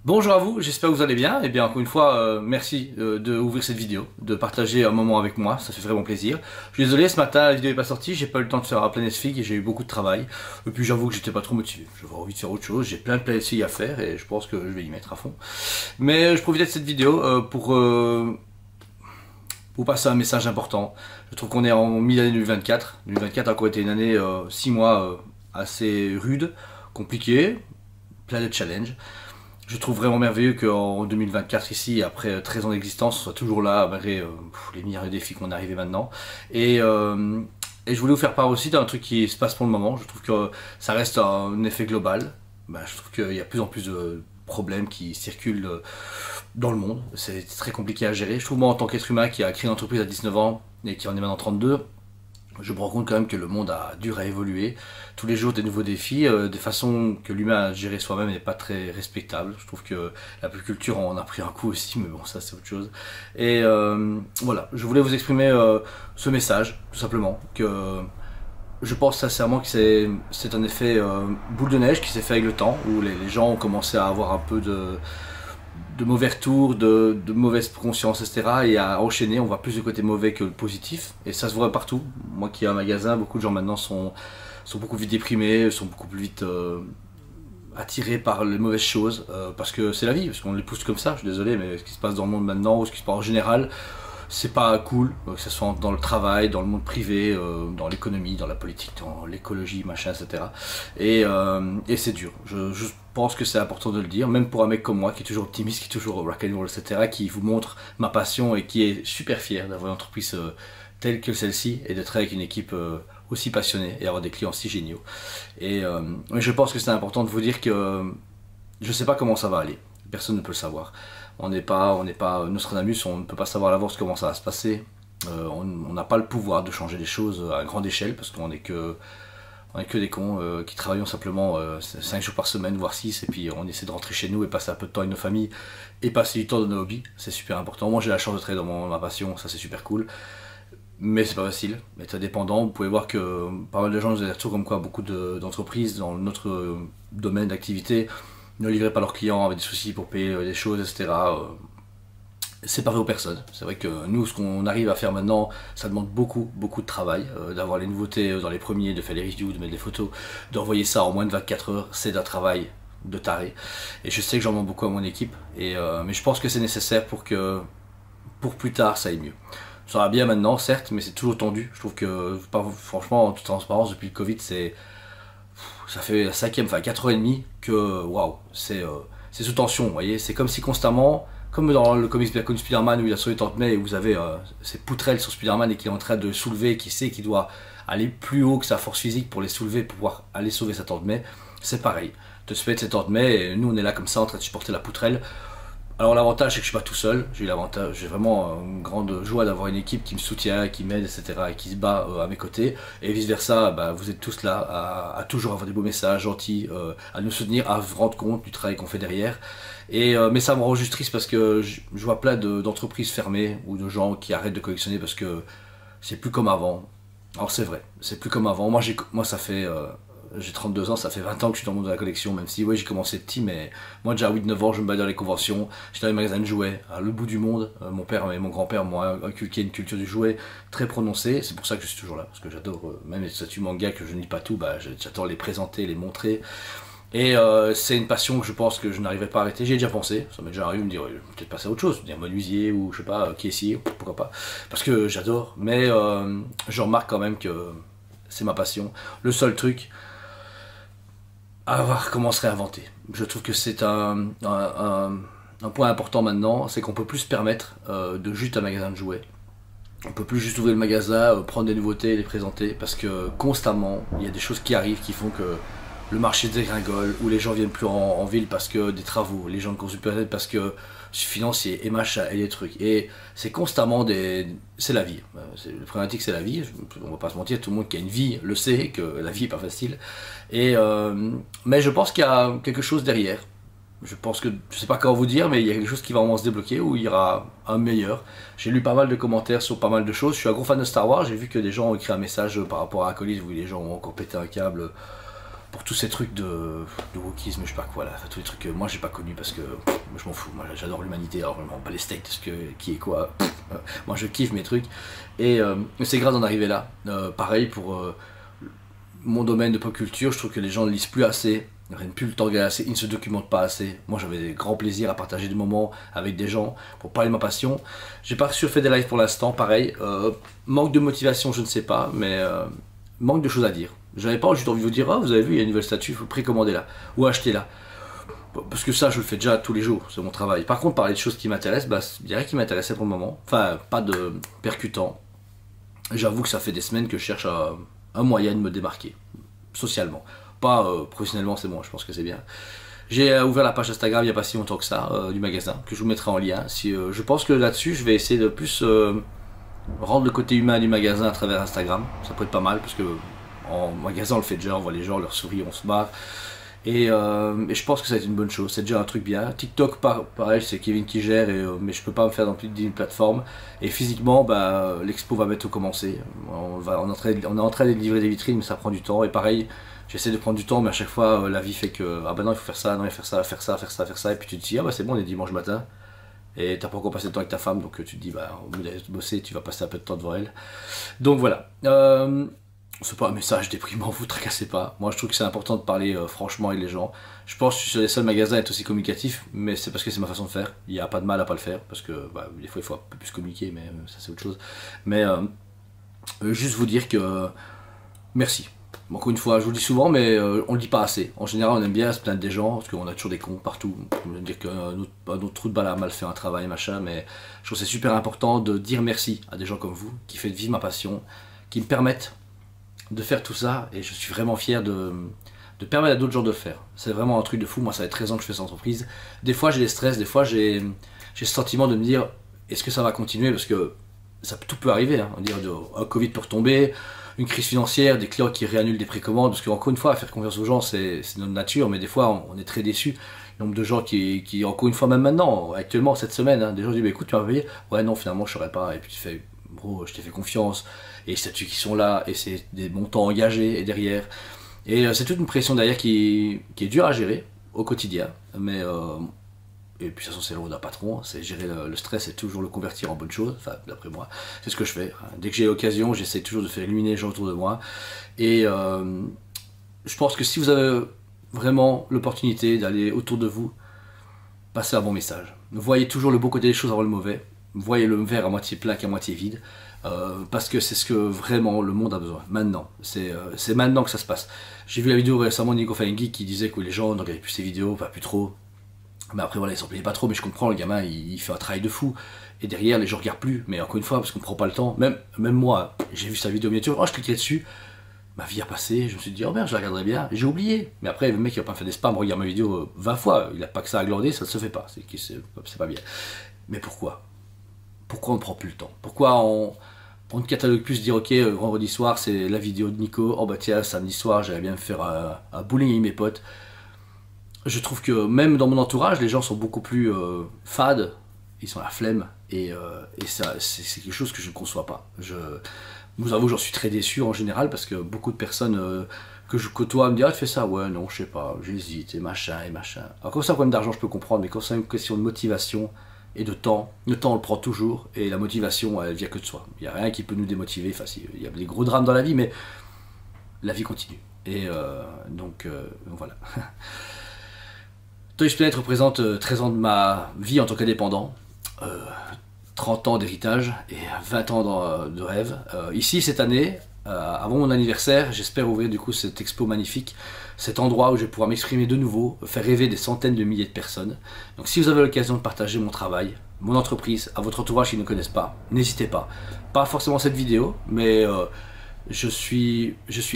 Bonjour à vous, j'espère que vous allez bien. Et bien encore une fois, merci de ouvrir cette vidéo, de partager un moment avec moi, ça fait vraiment plaisir. Je suis désolé, ce matin la vidéo n'est pas sortie, j'ai pas eu le temps de faire un Planet Fig et j'ai eu beaucoup de travail. Et puis j'avoue que j'étais pas trop motivé, j'avais envie de faire autre chose, j'ai plein de Planet Fig à faire et je pense que je vais y mettre à fond. Mais je profitais de cette vidéo pour passer un message important. Je trouve qu'on est en mi-année 2024. 2024 a encore été une année, 6 mois assez rude, compliquée, plein de challenges. Je trouve vraiment merveilleux qu'en 2024 ici, après 13 ans d'existence, on soit toujours là, malgré les milliards de défis qu'on est arrivé maintenant. Et je voulais vous faire part aussi d'un truc qui se passe pour le moment. Je trouve que ça reste un effet global. Je trouve qu'il y a de plus en plus de problèmes qui circulent dans le monde. C'est très compliqué à gérer. Je trouve moi en tant qu'être humain qui a créé une entreprise à 19 ans et qui en est maintenant 32, je me rends compte quand même que le monde a dur à évoluer. Tous les jours des nouveaux défis, des façons que l'humain a géré soi-même n'est pas très respectable. Je trouve que la culture en a pris un coup aussi, mais bon, ça c'est autre chose. Et voilà, je voulais vous exprimer ce message, tout simplement, que je pense sincèrement que c'est un effet boule de neige qui s'est fait avec le temps, où les gens ont commencé à avoir un peu de mauvais retours, de mauvaise conscience, etc. Et à enchaîner, on voit plus le côté mauvais que le positif. Et ça se voit partout. Moi qui ai un magasin, beaucoup de gens maintenant sont beaucoup plus déprimés, sont beaucoup plus vite attirés par les mauvaises choses. Parce que c'est la vie, parce qu'on les pousse comme ça, je suis désolé, mais ce qui se passe dans le monde maintenant, ou ce qui se passe en général, c'est pas cool, que ce soit dans le travail, dans le monde privé, dans l'économie, dans la politique, dans l'écologie, machin, etc. Et c'est dur. Je pense que c'est important de le dire, même pour un mec comme moi qui est toujours optimiste, qui est toujours rock'n'roll, etc., qui vous montre ma passion et qui est super fier d'avoir une entreprise telle que celle-ci et d'être avec une équipe aussi passionnée et avoir des clients si géniaux. Et je pense que c'est important de vous dire que je sais pas comment ça va aller. Personne ne peut le savoir. On n'est pas Nostradamus, on ne peut pas savoir à l'avance comment ça va se passer. On n'a pas le pouvoir de changer les choses à grande échelle parce qu'on n'est que des cons qui travaillons simplement 5 jours par semaine, voire 6, et puis on essaie de rentrer chez nous et passer un peu de temps avec nos familles et passer du temps dans nos hobbies. C'est super important. Moi j'ai la chance de travailler dans ma passion, ça c'est super cool. Mais c'est pas facile, être indépendant, vous pouvez voir que pas mal de gens nous ont des retours comme quoi beaucoup d'entreprises dans notre domaine d'activité ne livraient pas leurs clients, avec des soucis pour payer des choses, etc. C'est pas vrai aux personnes. C'est vrai que nous, ce qu'on arrive à faire maintenant, ça demande beaucoup de travail. D'avoir les nouveautés dans les premiers, de faire les reviews, de mettre des photos, d'envoyer ça en moins de 24 heures, c'est d'un travail de taré. Et je sais que j'en demande beaucoup à mon équipe, mais je pense que c'est nécessaire pour plus tard ça aille mieux. Ça va bien maintenant, certes, mais c'est toujours tendu. Je trouve que, franchement, en toute transparence, depuis le Covid, ça fait 4 ans et demi que waouh, c'est sous tension, vous voyez. C'est comme si constamment, comme dans le comics Black Spider-Man où il a sauvé Tante May et vous avez ces poutrelles sur Spider-Man et qui est en train de soulever, qui sait qu'il doit aller plus haut que sa force physique pour les soulever, pour pouvoir aller sauver sa Tante May. C'est pareil. De se fait cette Tante May, et nous on est là comme ça en train de supporter la poutrelle. Alors l'avantage c'est que je suis pas tout seul, j'ai vraiment une grande joie d'avoir une équipe qui me soutient, qui m'aide, etc. et qui se bat à mes côtés. Et vice versa, vous êtes tous là à toujours avoir des beaux messages gentils, à nous soutenir, à vous rendre compte du travail qu'on fait derrière. Mais ça me rend juste triste parce que je vois plein d'entreprises fermées ou de gens qui arrêtent de collectionner parce que c'est plus comme avant. Alors c'est vrai, c'est plus comme avant. Moi ça fait... j'ai 32 ans, ça fait 20 ans que je suis dans le monde de la collection, même si ouais, j'ai commencé petit, mais moi déjà à 8-9 ans, je me bats dans les conventions, j'étais dans les magasins de jouets, à l'autre bout du monde. Mon père et mon grand-père m'ont inculqué une culture du jouet très prononcée, c'est pour ça que je suis toujours là, parce que j'adore, même les statues manga que je ne lis pas tout, j'adore les présenter, les montrer. Et c'est une passion que je pense que je n'arriverai pas à arrêter. J'ai déjà pensé, ça m'est déjà arrivé de me dire peut-être passer à autre chose, dire menuisier ou je sais pas, caissier, pourquoi pas, parce que j'adore, mais je remarque quand même que c'est ma passion. Le seul truc, à voir comment se réinventer. Je trouve que c'est un point important maintenant, c'est qu'on peut plus se permettre de juste un magasin de jouets. On peut plus juste ouvrir le magasin, prendre des nouveautés et les présenter, parce que constamment, il y a des choses qui arrivent qui font que le marché dégringole, ou les gens viennent plus en ville parce que des travaux, les gens ne consomment plus parce que financier et machin et des trucs. Et c'est constamment c'est la vie. Le problématique c'est la vie, on va pas se mentir, tout le monde qui a une vie le sait, que la vie est pas facile. Mais je pense qu'il y a quelque chose derrière. Je pense que, je sais pas comment vous dire, mais il y a quelque chose qui va vraiment se débloquer, où il y aura un meilleur. J'ai lu pas mal de commentaires sur pas mal de choses, je suis un gros fan de Star Wars, j'ai vu que des gens ont écrit un message par rapport à Acolyte, où les gens ont encore pété un câble. pour tous ces trucs de wokisme, je sais pas quoi là, enfin, tous les trucs que moi j'ai pas connus parce que je m'en fous, moi j'adore l'humanité, alors je m'en bats les steaks de ce que, qui est quoi, moi je kiffe mes trucs, et c'est grave d'en arriver là. Pareil pour mon domaine de pop culture, je trouve que les gens ne lisent plus assez, ils prennent plus le temps de regarder assez, ils ne se documentent pas assez. Moi j'avais des grands plaisirs à partager des moments avec des gens pour parler de ma passion. J'ai pas fait des lives pour l'instant, pareil, manque de motivation je ne sais pas, mais manque de choses à dire. J'avais pas juste envie de vous dire, ah vous avez vu il y a une nouvelle statue, il faut précommander là, ou acheter là. Parce que ça je le fais déjà tous les jours, c'est mon travail. Par contre parler de choses qui m'intéressent, bah il y a rien qui m'intéressait pour le moment. Enfin pas de percutant. J'avoue que ça fait des semaines que je cherche un moyen de me démarquer, socialement. Pas professionnellement, c'est bon, je pense que c'est bien. J'ai ouvert la page Instagram il n'y a pas si longtemps que ça, du magasin, que je vous mettrai en lien. Si, je pense que là-dessus, je vais essayer de plus rendre le côté humain du magasin à travers Instagram. Ça peut être pas mal, parce que en magasin, on le fait déjà, on voit les gens, leur sourire, on se marre. Et je pense que ça va être une bonne chose, c'est déjà un truc bien. TikTok, pareil, c'est Kevin qui gère, mais je peux pas me faire dans plus d'une plateforme. Et physiquement, bah, l'expo va bientôt commencer. On est en train de livrer des vitrines, mais ça prend du temps. Et pareil, j'essaie de prendre du temps, mais à chaque fois, la vie fait que, ah bah non, il faut faire ça, non, il faut faire ça, faire ça, faire ça, faire ça. Et puis tu te dis, ah bah c'est bon, on est dimanche matin. Et t'as pas encore passé de temps avec ta femme, donc tu te dis, bah, au bout d'aller bosser, tu vas passer un peu de temps devant elle. Donc voilà. C'est pas un message déprimant, vous tracassez pas. Moi je trouve que c'est important de parler franchement avec les gens. Je pense que je suis les seuls magasins à être aussi communicatif, mais c'est parce que c'est ma façon de faire. Il n'y a pas de mal à pas le faire, parce que bah, des fois il faut un peu plus communiquer, mais ça c'est autre chose. Mais juste vous dire que merci. Encore une fois, je vous le dis souvent, mais on le dit pas assez. En général, on aime bien se plaindre des gens, parce qu'on a toujours des cons partout. On veut dire qu'un autre trou de balle a mal fait un travail, machin, mais je trouve que c'est super important de dire merci à des gens comme vous, qui font vivre ma passion, qui me permettent de faire tout ça, et je suis vraiment fier de permettre à d'autres gens de le faire. C'est vraiment un truc de fou. Moi ça fait 13 ans que je fais cette entreprise. Des fois j'ai des stress, des fois j'ai ce sentiment de me dire est-ce que ça va continuer, parce que tout peut arriver, hein. On dirait un Covid peut retomber, une crise financière, des clients qui réannulent des précommandes, parce qu'encore une fois faire confiance aux gens c'est notre nature, mais des fois on est très déçus. Le nombre de gens qui encore une fois, même maintenant, actuellement cette semaine, hein, des gens disent bah, écoute tu m'as payé, ouais non finalement je saurais pas, et puis tu fais bro je t'ai fait confiance, et les statuts qui sont là, et c'est des montants engagés et derrière. Et c'est toute une pression derrière qui est dure à gérer au quotidien. Mais et puis de toute façon c'est le rôle d'un patron, c'est gérer le stress et toujours le convertir en bonne chose, enfin d'après moi, c'est ce que je fais. Dès que j'ai l'occasion, j'essaie toujours de faire illuminer les gens autour de moi. Et je pense que si vous avez vraiment l'opportunité d'aller autour de vous, passez un bon message. Voyez toujours le beau côté des choses avant le mauvais. Voyez le verre à moitié plein qu'à moitié vide, parce que c'est ce que vraiment le monde a besoin, maintenant. C'est maintenant que ça se passe. J'ai vu la vidéo récemment de Nico Feingui qui disait que les gens ne regardaient plus ses vidéos, pas plus trop. Mais après voilà, ils s'en plaignaient pas trop, mais je comprends, le gamin il fait un travail de fou. Et derrière, les gens regardent plus, mais encore une fois, parce qu'on prend pas le temps. Même moi, j'ai vu sa vidéo miniature, oh je cliquais dessus, ma vie a passé, je me suis dit oh merde, je la regarderai bien, j'ai oublié. Mais après, le mec il va pas faire des spams, regarde ma vidéo 20 fois, il a pas que ça à glander, ça ne se fait pas, c'est pas bien. Mais pourquoi on ne prend plus le temps? Pourquoi on ne catalogue plus, se dire ok, vendredi soir c'est la vidéo de Nico, oh bah tiens, samedi soir j'allais bien me faire un bowling avec mes potes. Je trouve que même dans mon entourage, les gens sont beaucoup plus fades, ils sont à la flemme, et ça c'est quelque chose que je ne conçois pas. Vous avoue, j'en suis très déçu en général, parce que beaucoup de personnes que je côtoie me disent ah tu fais ça, ouais non je sais pas, j'hésite, et machin. Alors comme ça, un problème d'argent je peux comprendre, mais quand c'est une question de motivation et de temps, le temps on le prend toujours, et la motivation elle vient que de soi. Il n'y a rien qui peut nous démotiver, enfin il y a des gros drames dans la vie, mais la vie continue. Et donc voilà. Toys Planet représente 13 ans de ma vie en tant qu'indépendant, 30 ans d'héritage et 20 ans de rêve. Ici cette année, avant mon anniversaire, j'espère ouvrir du coup cette expo magnifique, cet endroit où je vais pouvoir m'exprimer de nouveau, faire rêver des centaines de milliers de personnes. Donc si vous avez l'occasion de partager mon travail, mon entreprise, à votre entourage qui ne connaissent pas, n'hésitez pas. Pas forcément cette vidéo, mais je serai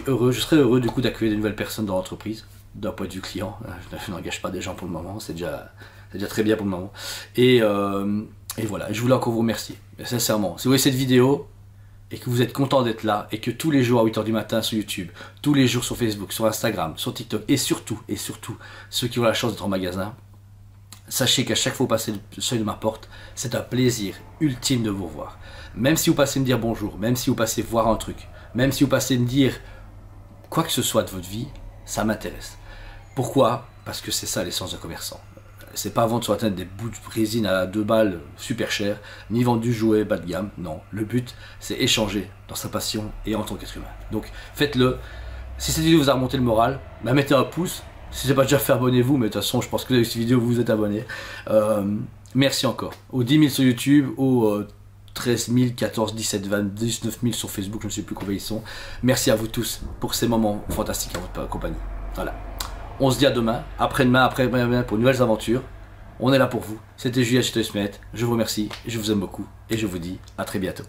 heureux du coup d'accueillir de nouvelles personnes dans l'entreprise, d'un point de vue client. Je n'engage pas des gens pour le moment, c'est déjà très bien pour le moment. Et voilà, je voulais encore vous remercier, sincèrement. Si vous voyez cette vidéo, et que vous êtes content d'être là, et que tous les jours à 8 h du matin sur YouTube, tous les jours sur Facebook, sur Instagram, sur TikTok, et surtout, ceux qui ont la chance d'être en magasin, sachez qu'à chaque fois que vous passez le seuil de ma porte, c'est un plaisir ultime de vous revoir. Même si vous passez me dire bonjour, même si vous passez voir un truc, même si vous passez me dire quoi que ce soit de votre vie, ça m'intéresse. Pourquoi? Parce que c'est ça l'essence d'un commerçant. C'est pas vendre sur internet des bouts de résine à 2 balles super chers, ni vendre du jouet bas de gamme, non. Le but, c'est échanger dans sa passion et en tant qu'être humain. Donc faites-le. Si cette vidéo vous a remonté le moral, bah mettez un pouce. Si c'est pas déjà fait, abonnez-vous, mais de toute façon, je pense que avec cette vidéo, vous vous êtes abonné. Merci encore. Aux 10 000 sur YouTube, aux 13 000, 14, 17, 20, 19 000 sur Facebook, je ne sais plus combien ils sont. Merci à vous tous pour ces moments fantastiques en votre compagnie. Voilà. On se dit à demain, après-demain, après-demain pour de nouvelles aventures. On est là pour vous. C'était Julien chez Toysmith. Je vous remercie, je vous aime beaucoup et je vous dis à très bientôt.